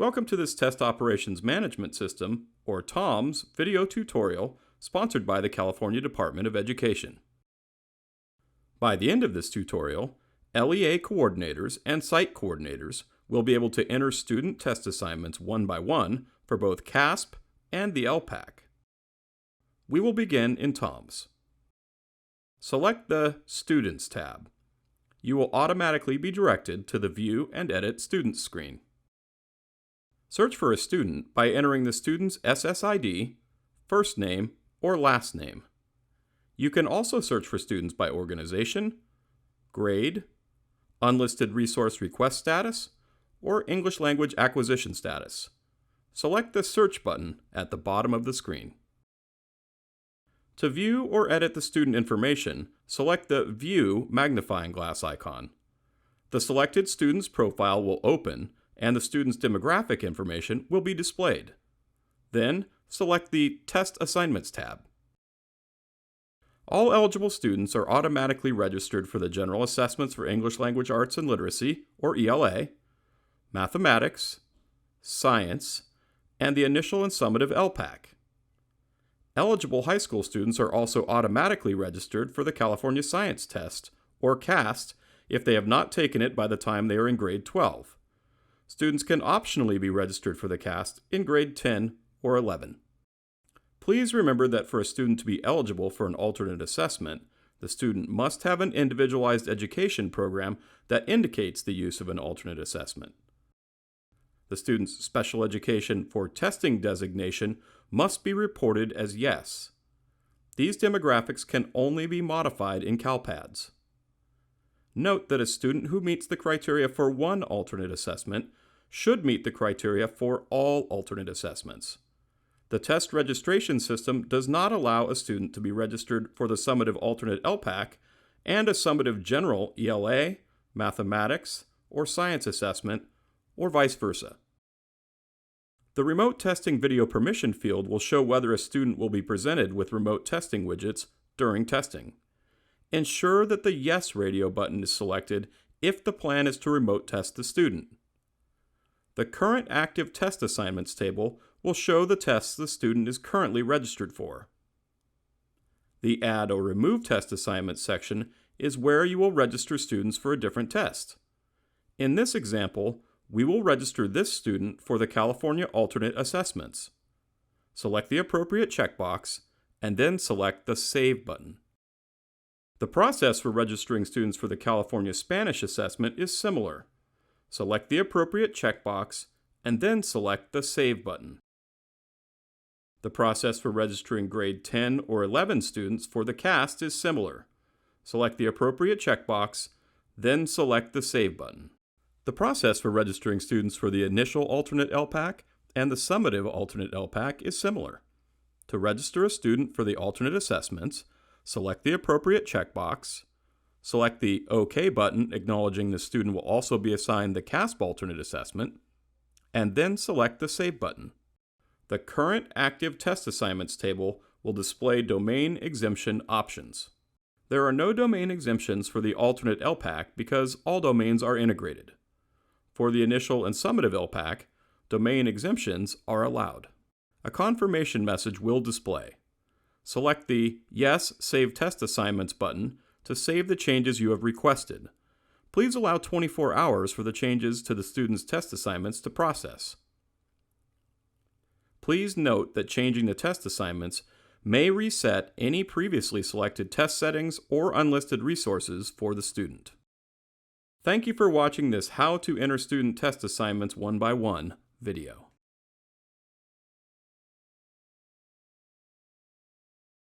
Welcome to this Test Operations Management System, or TOMS, video tutorial sponsored by the California Department of Education. By the end of this tutorial, LEA coordinators and site coordinators will be able to enter student test assignments one by one for both CAASPP and the ELPAC. We will begin in TOMS. Select the Students tab. You will automatically be directed to the View and Edit Students screen. Search for a student by entering the student's SSID, first name, or last name. You can also search for students by organization, grade, unlisted resource request status, or English language acquisition status. Select the Search button at the bottom of the screen. To view or edit the student information, select the View magnifying glass icon. The selected student's profile will open and the student's demographic information will be displayed. Then, select the Test Assignments tab. All eligible students are automatically registered for the General Assessments for English Language Arts and Literacy, or ELA, Mathematics, Science, and the Initial and Summative ELPAC. Eligible high school students are also automatically registered for the California Science Test, or CAAST, if they have not taken it by the time they are in grade 12. Students can optionally be registered for the CAAST in grade 10 or 11. Please remember that for a student to be eligible for an alternate assessment, the student must have an individualized education program that indicates the use of an alternate assessment. The student's special education for testing designation must be reported as yes. These demographics can only be modified in CalPADS. Note that a student who meets the criteria for one alternate assessment should meet the criteria for all alternate assessments. The test registration system does not allow a student to be registered for the Summative Alternate ELPAC and a Summative General ELA, Mathematics, or Science assessment, or vice versa. The Remote Testing Video Permission field will show whether a student will be presented with remote testing widgets during testing. Ensure that the Yes radio button is selected if the plan is to remote test the student. The Current Active Test Assignments table will show the tests the student is currently registered for. The Add or Remove Test Assignments section is where you will register students for a different test. In this example, we will register this student for the California Alternate Assessments. Select the appropriate checkbox and then select the Save button. The process for registering students for the California Spanish assessment is similar. Select the appropriate checkbox and then select the Save button. The process for registering grade 10 or 11 students for the CAAST is similar. Select the appropriate checkbox, then select the Save button. The process for registering students for the Initial Alternate ELPAC and the Summative Alternate ELPAC is similar. To register a student for the alternate assessments, select the appropriate checkbox, select the OK button acknowledging the student will also be assigned the CAASPP alternate assessment, and then select the Save button. The Current Active Test Assignments table will display domain exemption options. There are no domain exemptions for the alternate ELPAC because all domains are integrated. For the Initial and Summative ELPAC, domain exemptions are allowed. A confirmation message will display. Select the Yes, Save Test Assignments button to save the changes you have requested. Please allow 24 hours for the changes to the student's test assignments to process. Please note that changing the test assignments may reset any previously selected test settings or unlisted resources for the student. Thank you for watching this How to Enter Student Test Assignments One by One video.